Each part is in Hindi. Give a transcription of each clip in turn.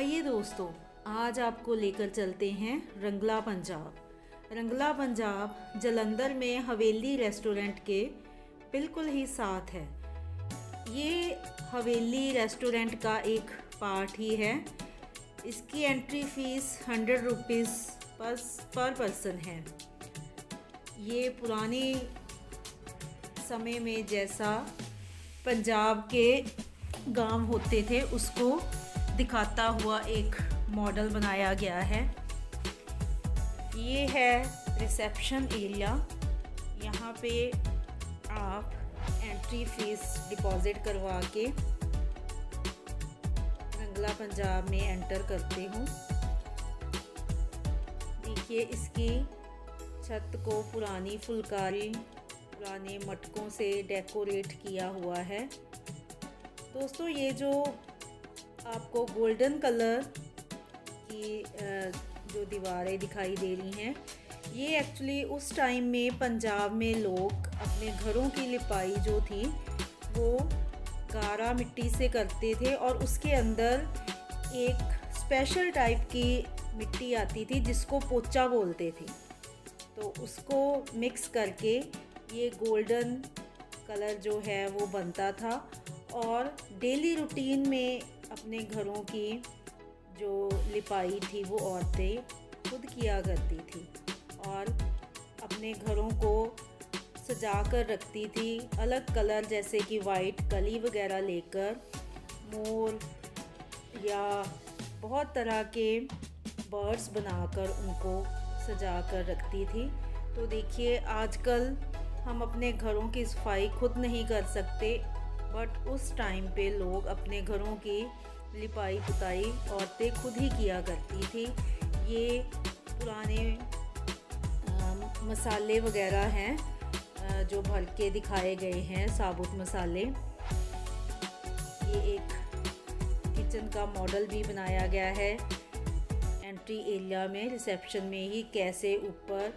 आइए दोस्तों, आज आपको लेकर चलते हैं रंगला पंजाब। रंगला पंजाब जलंधर में हवेली रेस्टोरेंट के बिल्कुल ही साथ है। ये हवेली रेस्टोरेंट का एक पार्ट ही है। इसकी एंट्री फीस 100 रुपीज़ पर पर्सन है। ये पुराने समय में जैसा पंजाब के गांव होते थे उसको दिखाता हुआ एक मॉडल बनाया गया है। ये है रिसेप्शन एरिया। यहाँ पे आप एंट्री फीस डिपॉजिट करवा के रंगला पंजाब में एंटर करते हो। देखिए, इसकी छत को पुरानी फुलकारी पुराने मटकों से डेकोरेट किया हुआ है। दोस्तों, ये जो आपको गोल्डन कलर की जो दीवारें दिखाई दे रही हैं, ये एक्चुअली उस टाइम में पंजाब में लोग अपने घरों की लिपाई जो थी वो गारा मिट्टी से करते थे और उसके अंदर एक स्पेशल टाइप की मिट्टी आती थी जिसको पोचा बोलते थे। तो उसको मिक्स करके ये गोल्डन कलर जो है वो बनता था और डेली रूटीन में अपने घरों की जो लिपाई थी वो औरतें खुद किया करती थी और अपने घरों को सजा कर रखती थी। अलग कलर जैसे कि वाइट कली वगैरह लेकर मोर या बहुत तरह के बर्ड्स बनाकर उनको सजा कर रखती थी। तो देखिए, आजकल हम अपने घरों की सफाई खुद नहीं कर सकते, बट उस टाइम पे लोग अपने घरों की लिपाई पुताई औरतें खुद ही किया करती थी। ये पुराने मसाले वगैरह हैं जो भर के दिखाए गए हैं, साबुत मसाले। ये एक किचन का मॉडल भी बनाया गया है। एंट्री एरिया में रिसेप्शन में ही कैसे ऊपर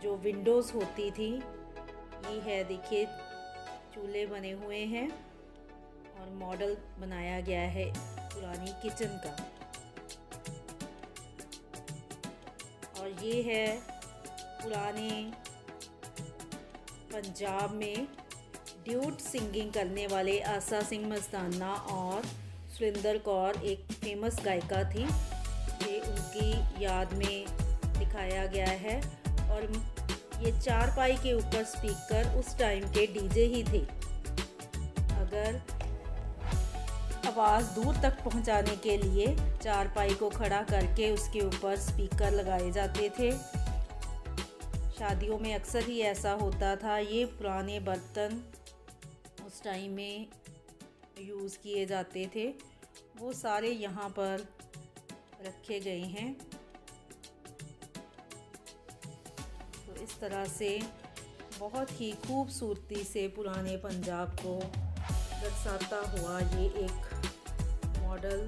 जो विंडोज़ होती थी ये है। देखिए, चूल्हे बने हुए हैं और मॉडल बनाया गया है पुरानी किचन का। और ये है पुराने पंजाब में ड्यूट सिंगिंग करने वाले आसा सिंह मस्ताना और सुरिंदर कौर एक फेमस गायिका थी। ये उनकी याद में दिखाया गया है। और ये चारपाई के ऊपर स्पीकर उस टाइम के डीजे ही थे। अगर आवाज़ दूर तक पहुंचाने के लिए चारपाई को खड़ा करके उसके ऊपर स्पीकर लगाए जाते थे। शादियों में अक्सर ही ऐसा होता था। ये पुराने बर्तन उस टाइम में यूज़ किए जाते थे, वो सारे यहाँ पर रखे गए हैं। तो इस तरह से बहुत ही खूबसूरती से पुराने पंजाब को दर्शाता हुआ ये एक मॉडल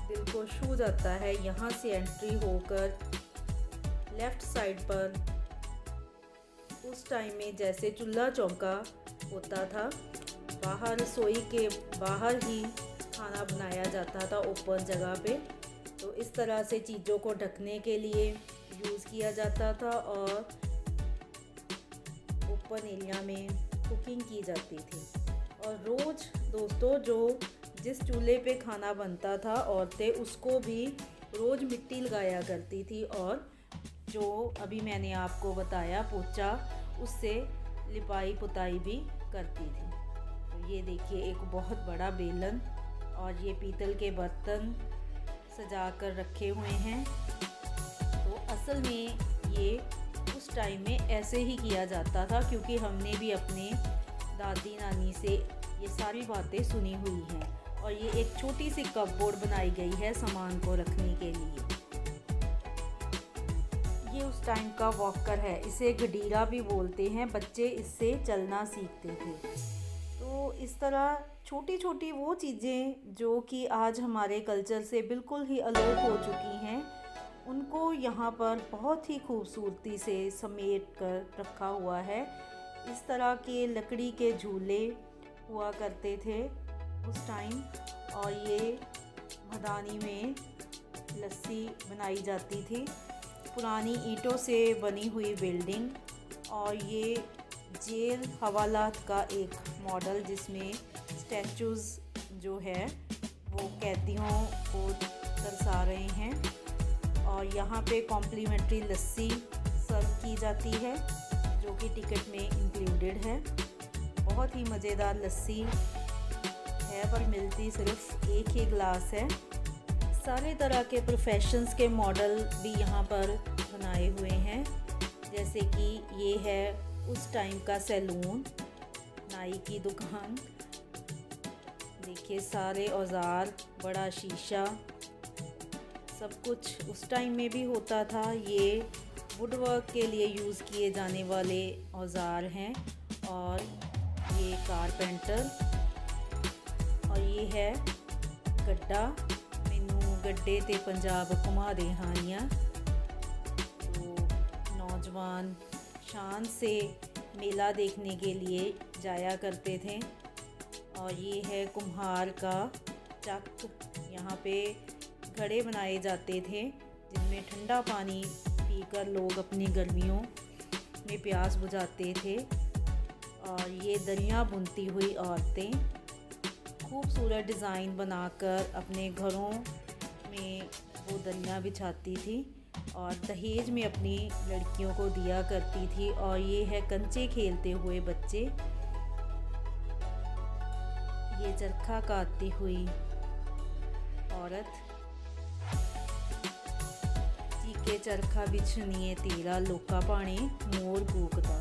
दिल को छू जाता है। यहाँ से एंट्री होकर लेफ़्ट साइड पर उस टाइम में जैसे चूल्हा चौका होता था, बाहर रसोई के बाहर ही खाना बनाया जाता था ओपन जगह पे। तो इस तरह से चीज़ों को ढकने के लिए यूज़ किया जाता था और ओपन एरिया में कुकिंग की जाती थी। और रोज़ दोस्तों, जो जिस चूल्हे पे खाना बनता था औरतें उसको भी रोज़ मिट्टी लगाया करती थी और जो अभी मैंने आपको बताया पोचा, उससे लिपाई पुताई भी करती थी। तो ये देखिए, एक बहुत बड़ा बेलन और ये पीतल के बर्तन सजा कर रखे हुए हैं। तो असल में ये उस टाइम में ऐसे ही किया जाता था, क्योंकि हमने भी अपने दादी नानी से ये सारी बातें सुनी हुई हैं। और ये एक छोटी सी कपबोर्ड बनाई गई है सामान को रखने के लिए। ये उस टाइम का वॉकर है, इसे गडीरा भी बोलते हैं। बच्चे इससे चलना सीखते थे। तो इस तरह छोटी छोटी वो चीज़ें जो कि आज हमारे कल्चर से बिल्कुल ही अलग हो चुकी हैं, उनको यहाँ पर बहुत ही खूबसूरती से समेट कर रखा हुआ है। इस तरह के लकड़ी के झूले हुआ करते थे उस टाइम। और ये खदानी में लस्सी बनाई जाती थी। पुरानी ईंटों से बनी हुई बिल्डिंग, और ये जेल हवालात का एक मॉडल जिसमें स्टैचूज़ जो है वो कैदियों को दर्शा रहे हैं। और यहाँ पे कॉम्प्लीमेंट्री लस्सी सर्व की जाती है जो कि टिकट में इंक्लूडेड है। बहुत ही मज़ेदार लस्सी है, पर मिलती सिर्फ एक ही ग्लास है। सारे तरह के प्रोफेशंस के मॉडल भी यहाँ पर बनाए हुए हैं, जैसे कि ये है उस टाइम का सैलून, नाई की दुकान। देखिए सारे औजार, बड़ा शीशा, सब कुछ उस टाइम में भी होता था। ये वुडवर्क के लिए यूज़ किए जाने वाले औजार हैं। और ये कारपेंटर, और ये है गड्ढा। मैनू गड्ढे ते पंजाब घुमा दे हानियाँ। तो नौजवान शान से मेला देखने के लिए जाया करते थे। और ये है कुम्हार का चक। यहाँ पे घड़े बनाए जाते थे जिनमें ठंडा पानी पीकर लोग अपनी गर्मियों में प्यास बुझाते थे। और ये दरियाँ बुनती हुई औरतें खूबसूरत डिज़ाइन बनाकर अपने घरों में वो दरियाँ बिछाती थी और दहेज में अपनी लड़कियों को दिया करती थी। और ये है कंचे खेलते हुए बच्चे। ये चरखा काटती हुई औरत। चीके चरखा बिछनिए तेरा लोका पाने मोर कूकदा।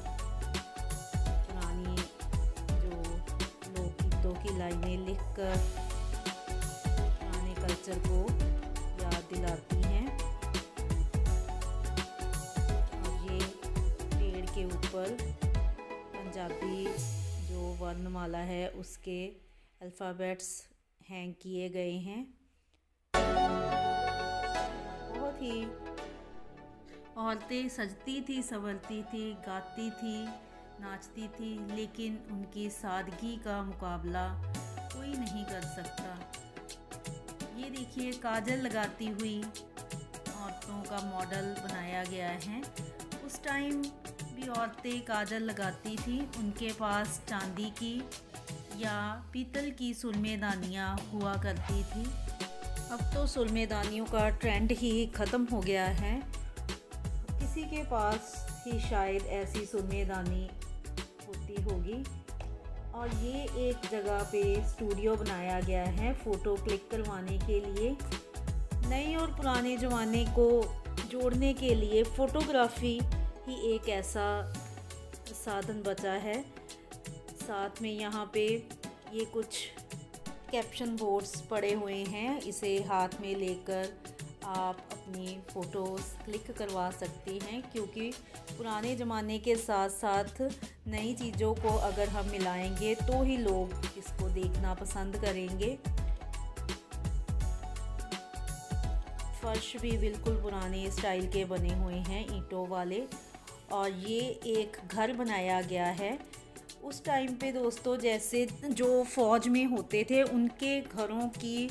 पुरानी जो लोकगीतों की लाइनें लिखकर पुराने कल्चर को याद दिलाती हैं। और ये पेड़ के ऊपर पंजाबी जो वर्णमाला है उसके अल्फ़ाबेट्स हैंग किए गए हैं। बहुत ही औरतें सजती थी, संवरती थी, गाती थी, नाचती थी, लेकिन उनकी सादगी का मुकाबला कोई नहीं कर सकता। ये देखिए काजल लगाती हुई औरतों का मॉडल बनाया गया है। उस टाइम भी औरतें काजल लगाती थी। उनके पास चांदी की या पीतल की सुरमेदानियाँ हुआ करती थी। अब तो सुरमेदानियों का ट्रेंड ही ख़त्म हो गया है। किसी के पास ही शायद ऐसी सुरमेदानी होती होगी। और ये एक जगह पे स्टूडियो बनाया गया है फ़ोटो क्लिक करवाने के लिए। नए और पुराने ज़माने को जोड़ने के लिए फ़ोटोग्राफी ही एक ऐसा साधन बचा है। साथ में यहाँ पे ये कुछ कैप्शन बोर्ड्स पड़े हुए हैं। इसे हाथ में लेकर आप अपनी फ़ोटोज़ क्लिक करवा सकती हैं, क्योंकि पुराने ज़माने के साथ साथ नई चीज़ों को अगर हम मिलाएंगे तो ही लोग इसको देखना पसंद करेंगे। फर्श भी बिल्कुल पुराने स्टाइल के बने हुए हैं, ईंटों वाले। और ये एक घर बनाया गया है। उस टाइम पे दोस्तों जैसे जो फ़ौज में होते थे उनके घरों की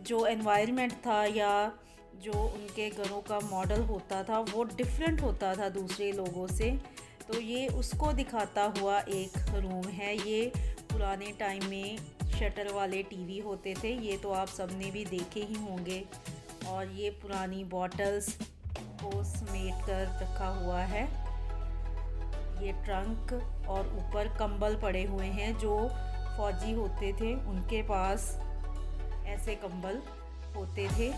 जो एनवायरनमेंट था या जो उनके घरों का मॉडल होता था वो डिफरेंट होता था दूसरे लोगों से। तो ये उसको दिखाता हुआ एक रूम है। ये पुराने टाइम में शटर वाले टीवी होते थे, ये तो आप सबने भी देखे ही होंगे। और ये पुरानी बॉटल्स को समेट कर रखा हुआ है। ये ट्रंक और ऊपर कंबल पड़े हुए हैं। जो फौजी होते थे उनके पास ऐसे कंबल होते थे।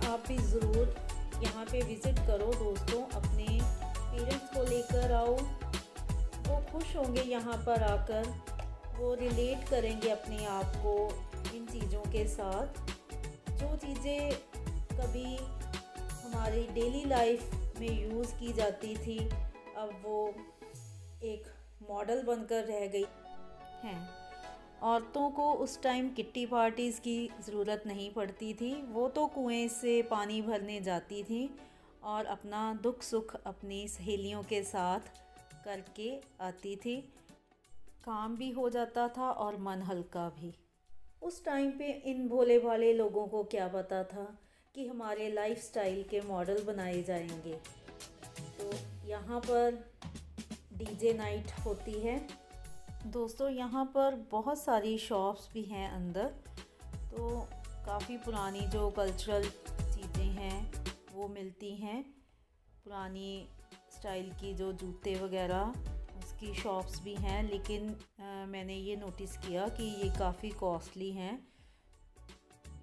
आप भी ज़रूर यहाँ पे विज़िट करो दोस्तों, अपने पेरेंट्स को लेकर आओ। वो खुश होंगे यहाँ पर आकर, वो रिलेट करेंगे अपने आप को इन चीज़ों के साथ। जो चीज़ें कभी हमारी डेली लाइफ में यूज़ की जाती थी अब वो एक मॉडल बनकर रह गई हैं। औरतों को उस टाइम किट्टी पार्टीज़ की ज़रूरत नहीं पड़ती थी। वो तो कुएं से पानी भरने जाती थी और अपना दुख सुख अपनी सहेलियों के साथ करके आती थी। काम भी हो जाता था और मन हल्का भी। उस टाइम पे इन भोले भाले लोगों को क्या पता था कि हमारे लाइफस्टाइल के मॉडल बनाए जाएंगे। तो यहाँ पर डीजे नाइट होती है। दोस्तों यहाँ पर बहुत सारी शॉप्स भी हैं अंदर, तो काफ़ी पुरानी जो कल्चरल चीज़ें हैं वो मिलती हैं। पुरानी स्टाइल की जो जूते वगैरह उसकी शॉप्स भी हैं, लेकिन मैंने ये नोटिस किया कि ये काफ़ी कॉस्टली हैं।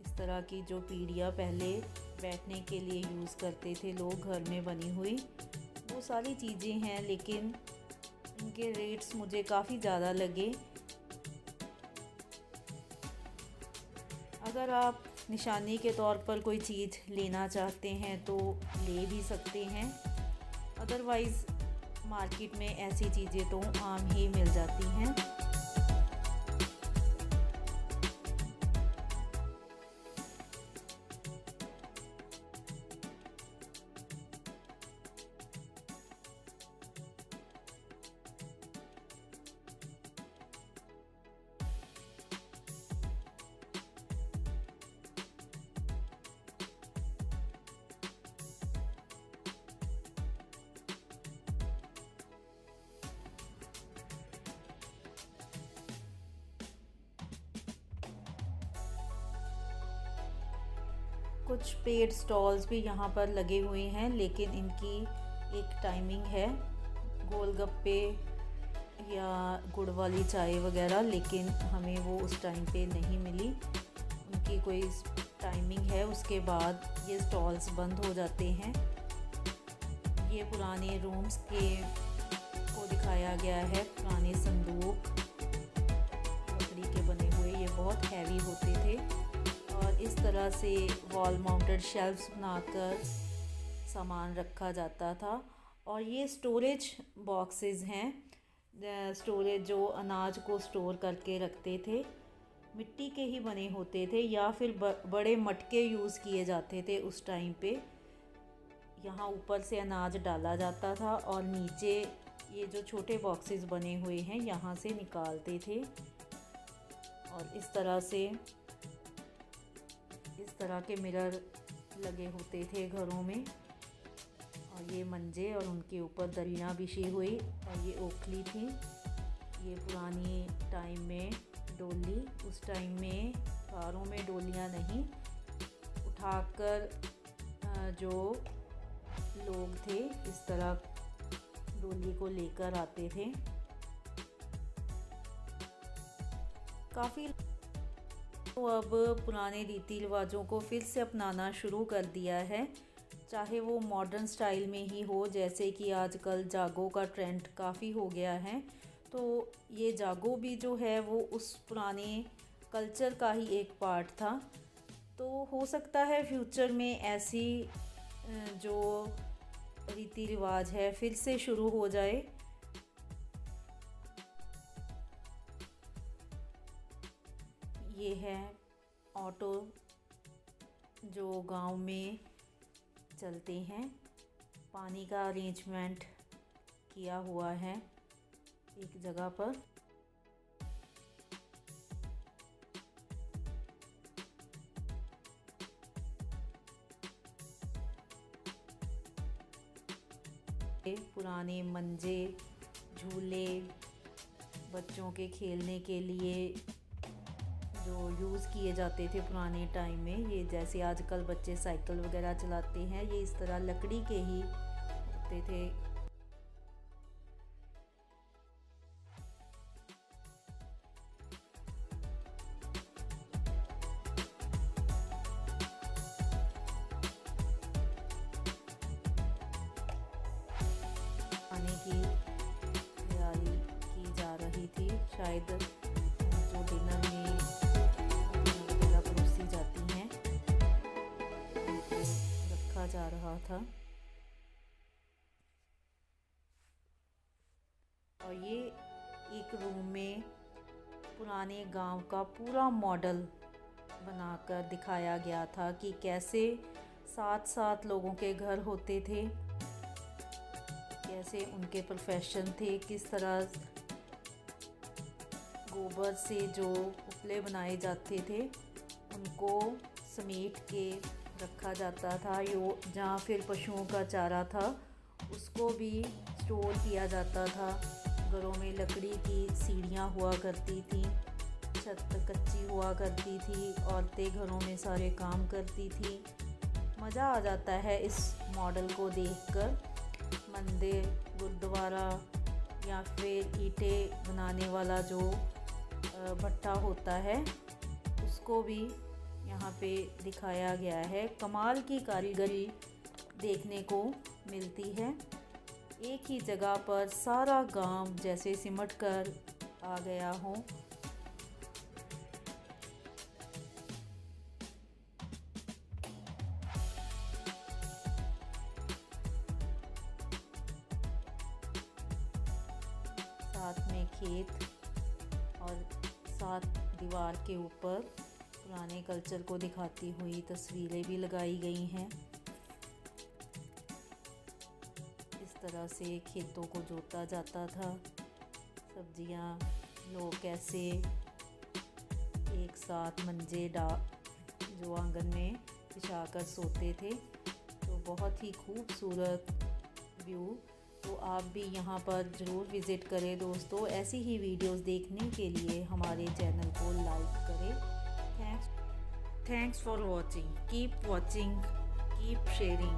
इस तरह की जो पीढ़ियाँ पहले बैठने के लिए यूज़ करते थे लोग घर में बनी हुई, वो सारी चीज़ें हैं, लेकिन इनके रेट्स मुझे काफ़ी ज़्यादा लगे। अगर आप निशानी के तौर पर कोई चीज़ लेना चाहते हैं तो ले भी सकते हैं, अदरवाइज़ मार्केट में ऐसी चीज़ें तो आम ही मिल जाती हैं। कुछ पेड स्टॉल्स भी यहाँ पर लगे हुए हैं, लेकिन इनकी एक टाइमिंग है, गोलगप्पे या गुड़ वाली चाय वगैरह, लेकिन हमें वो उस टाइम पे नहीं मिली। उनकी कोई टाइमिंग है, उसके बाद ये स्टॉल्स बंद हो जाते हैं। ये पुराने रूम्स को दिखाया गया है, पुराने संदूक लकड़ी के बने हुए, ये बहुत हैवी होते थे और इस तरह से वॉल माउंटेड शेल्फ्स बनाकर सामान रखा जाता था। और ये स्टोरेज बॉक्सेस हैं, स्टोरेज जो अनाज को स्टोर करके रखते थे, मिट्टी के ही बने होते थे या फिर बड़े मटके यूज़ किए जाते थे उस टाइम पे। यहाँ ऊपर से अनाज डाला जाता था और नीचे ये जो छोटे बॉक्सेस बने हुए हैं यहाँ से निकालते थे। और इस तरह के मिरर लगे होते थे घरों में, और ये मंजे और उनके ऊपर दरियाँ बिछी हुई, और ये ओखली थी। ये पुरानी टाइम में डोली, उस टाइम में कारों में डोलियाँ नहीं, उठाकर जो लोग थे इस तरह डोली को लेकर आते थे। काफ़ी तो अब पुराने रीति रिवाजों को फिर से अपनाना शुरू कर दिया है, चाहे वो मॉडर्न स्टाइल में ही हो, जैसे कि आजकल जागो का ट्रेंड काफ़ी हो गया है। तो ये जागो भी जो है वो उस पुराने कल्चर का ही एक पार्ट था। तो हो सकता है फ्यूचर में ऐसी जो रीति रिवाज है फिर से शुरू हो जाए। ये है ऑटो जो गांव में चलते हैं, पानी का अरेंजमेंट किया हुआ है एक जगह पर। पुराने मंजे, झूले, बच्चों के खेलने के लिए जो यूज़ किए जाते थे पुराने टाइम में, ये जैसे आजकल बच्चे साइकिल वगैरह चलाते हैं, ये इस तरह लकड़ी के ही होते थे। खाने की तैयारी की जा रही थी, शायद जो डिनर में वगैरह परोसी जाती हैं उनको रखा जा रहा था। और ये एक रूम में पुराने गांव का पूरा मॉडल बनाकर दिखाया गया था कि कैसे 7-7 लोगों के घर होते थे, कैसे उनके प्रोफेशन थे, किस तरह गोबर से जो घोंसले बनाए जाते थे उनको समेट के रखा जाता था। यो जहाँ फिर पशुओं का चारा था उसको भी स्टोर किया जाता था। घरों में लकड़ी की सीढ़ियाँ हुआ करती थी, छत कच्ची हुआ करती थी, औरतें घरों में सारे काम करती थी। मज़ा आ जाता है इस मॉडल को देखकर। मंदिर, गुरुद्वारा या फिर ईंटें बनाने वाला जो भट्टा होता है उसको भी यहाँ पे दिखाया गया है। कमाल की कारीगरी देखने को मिलती है। एक ही जगह पर सारा गांव जैसे सिमट कर आ गया हो। साथ में खेत और साथ दीवार के ऊपर पुराने कल्चर को दिखाती हुई तस्वीरें भी लगाई गई हैं। इस तरह से खेतों को जोता जाता था। सब्जियां लोग कैसे एक साथ मंजे जो आंगन में बिछाकर सोते थे, तो बहुत ही खूबसूरत व्यू। तो आप भी यहाँ पर ज़रूर विज़िट करें दोस्तों। ऐसी ही वीडियोस देखने के लिए हमारे चैनल को लाइक करें। Thanks for watching. Keep watching, keep sharing.